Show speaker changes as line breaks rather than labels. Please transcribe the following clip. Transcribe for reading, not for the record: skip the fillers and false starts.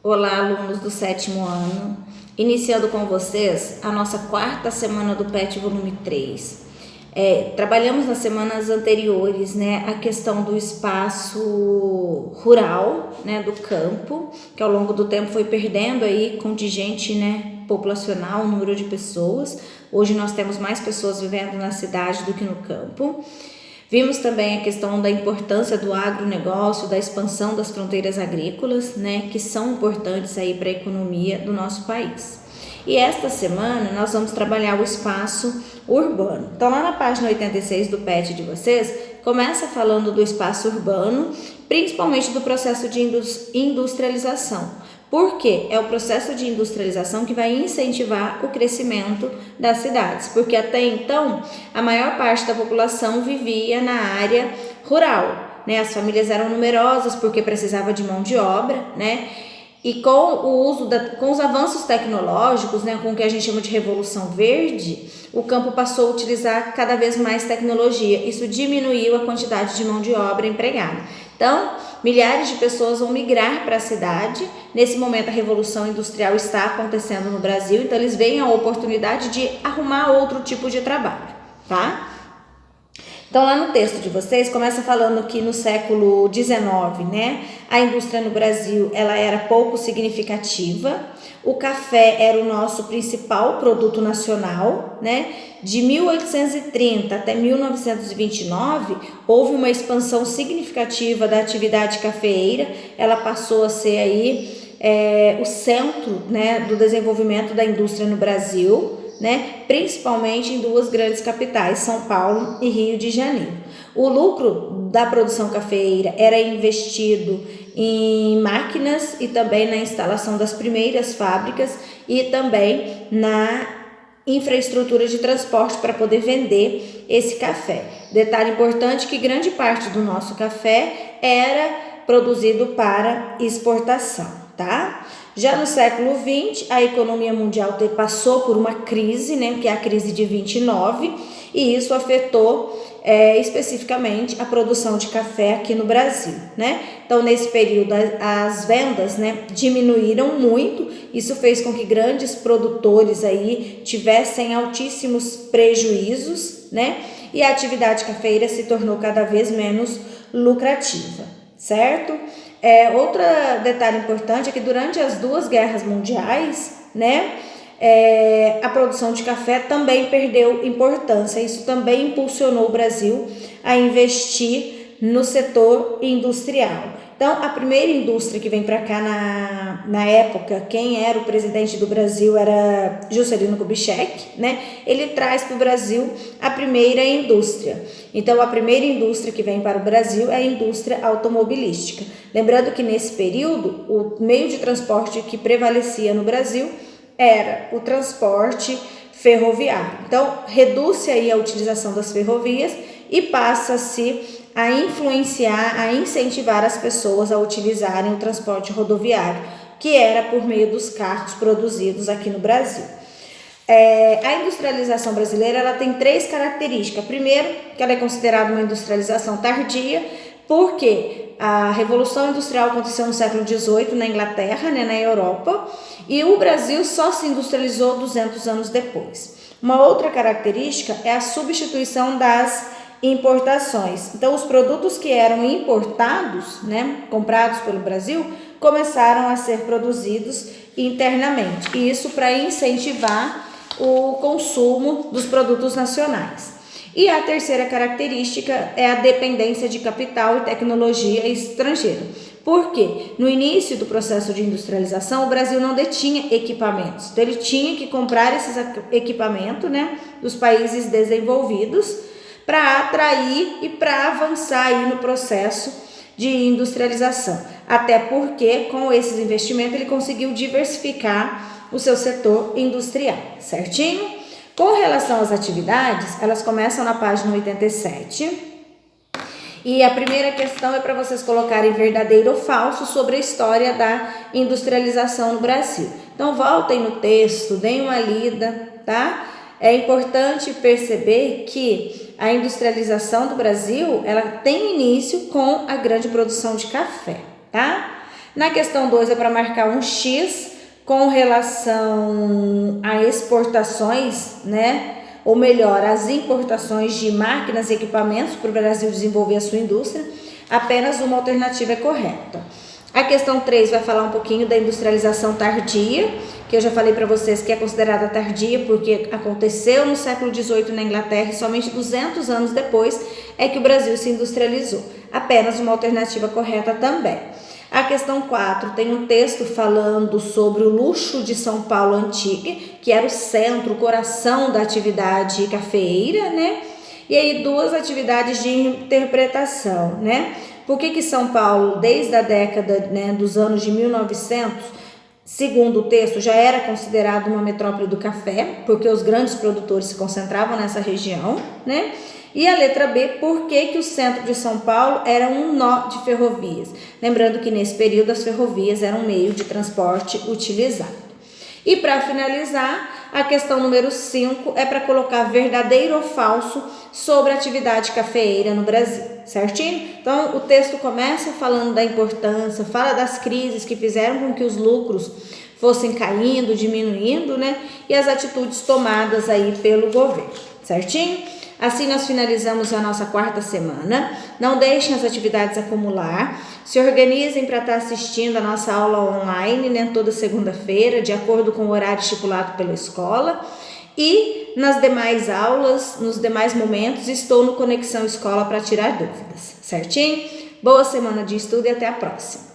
Olá, alunos do 7º ano. Iniciando com vocês a nossa 4ª semana do PET volume 3. Trabalhamos nas semanas anteriores, a questão do espaço rural, do campo, que ao longo do tempo foi perdendo aí contingente, populacional, número de pessoas. Hoje nós temos mais pessoas vivendo na cidade do que no campo. Vimos também a questão da importância do agronegócio, da expansão das fronteiras agrícolas, que são importantes aí para a economia do nosso país. E esta semana nós vamos trabalhar o espaço urbano. Então lá na página 86 do PET de vocês, começa falando do espaço urbano, principalmente do processo de industrialização. Porque é o processo de industrialização que vai incentivar o crescimento das cidades, porque até então a maior parte da população vivia na área rural, As famílias eram numerosas porque precisava de mão de obra, E com o uso com os avanços tecnológicos, com o que a gente chama de revolução verde, o campo passou a utilizar cada vez mais tecnologia. Isso diminuiu a quantidade de mão de obra empregada. Então, milhares de pessoas vão migrar para a cidade. Nesse momento, a revolução industrial está acontecendo no Brasil, então eles veem a oportunidade de arrumar outro tipo de trabalho, tá? Então, lá no texto de vocês, começa falando que no século XIX, a indústria no Brasil, ela era pouco significativa. O café era o nosso principal produto nacional, De 1830 até 1929, houve uma expansão significativa da atividade cafeeira. Ela passou a ser aí o centro, do desenvolvimento da indústria no Brasil, principalmente em duas grandes capitais, São Paulo e Rio de Janeiro. O lucro da produção cafeeira era investido em máquinas e também na instalação das primeiras fábricas e também na infraestrutura de transporte para poder vender esse café. Detalhe importante que grande parte do nosso café era produzido para exportação, tá? Já no século XX, a economia mundial passou por uma crise, que é a crise de 29, e isso afetou especificamente a produção de café aqui no Brasil, Então, nesse período, as vendas, diminuíram muito. Isso fez com que grandes produtores aí tivessem altíssimos prejuízos, E a atividade cafeeira se tornou cada vez menos lucrativa, certo? Outro detalhe importante é que durante as duas guerras mundiais, a produção de café também perdeu importância. Isso também impulsionou o Brasil a investir no setor industrial. Então, a primeira indústria que vem para cá na época, quem era o presidente do Brasil era Juscelino Kubitschek, Ele traz para o Brasil a primeira indústria. Então, a primeira indústria que vem para o Brasil é a indústria automobilística. Lembrando que nesse período, o meio de transporte que prevalecia no Brasil era o transporte ferroviário. Então, reduz-se aí a utilização das ferrovias e passa-se a influenciar, a incentivar as pessoas a utilizarem o transporte rodoviário, que era por meio dos carros produzidos aqui no Brasil. A industrialização brasileira ela tem 3 características. Primeiro, que ela é considerada uma industrialização tardia, porque a Revolução Industrial aconteceu no século XVIII na Inglaterra, na Europa, e o Brasil só se industrializou 200 anos depois. Uma outra característica é a substituição das importações. Então, os produtos que eram importados, comprados pelo Brasil, começaram a ser produzidos internamente. E isso para incentivar o consumo dos produtos nacionais. E a terceira característica é a dependência de capital e tecnologia estrangeira. Por quê? No início do processo de industrialização, o Brasil não detinha equipamentos. Então, ele tinha que comprar esses equipamentos, dos países desenvolvidos para atrair e para avançar aí no processo de industrialização. Até porque, com esses investimentos, ele conseguiu diversificar o seu setor industrial, certinho? Com relação às atividades, elas começam na página 87. E a primeira questão é para vocês colocarem verdadeiro ou falso sobre a história da industrialização no Brasil. Então, voltem no texto, deem uma lida, tá? É importante perceber que a industrialização do Brasil, ela tem início com a grande produção de café, tá? Na questão 2 é para marcar um X com relação a exportações, né? Ou melhor, as importações de máquinas e equipamentos para o Brasil desenvolver a sua indústria. Apenas uma alternativa é correta. A questão 3 vai falar um pouquinho da industrialização tardia, que eu já falei para vocês que é considerada tardia porque aconteceu no século XVIII na Inglaterra e somente 200 anos depois é que o Brasil se industrializou. Apenas uma alternativa correta também. A questão 4 tem um texto falando sobre o luxo de São Paulo antiga, que era o centro, o coração da atividade cafeeira, né? E aí 2 atividades de interpretação, né? Por que São Paulo, desde a década, né, dos anos de 1900, segundo o texto, já era considerado uma metrópole do café, porque os grandes produtores se concentravam nessa região, né? E a letra B, por que o centro de São Paulo era um nó de ferrovias? Lembrando que nesse período as ferrovias eram um meio de transporte utilizado. E para finalizar, a questão número 5 é para colocar verdadeiro ou falso sobre a atividade cafeeira no Brasil, certinho? Então, o texto começa falando da importância, fala das crises que fizeram com que os lucros fossem caindo, diminuindo, né? E as atitudes tomadas aí pelo governo, certinho? Assim nós finalizamos a nossa 4ª semana. Não deixem as atividades acumular. Se organizem para estar assistindo a nossa aula online, né, toda segunda-feira, de acordo com o horário estipulado pela escola. E nas demais aulas, nos demais momentos, estou no Conexão Escola para tirar dúvidas, certinho? Boa semana de estudo e até a próxima.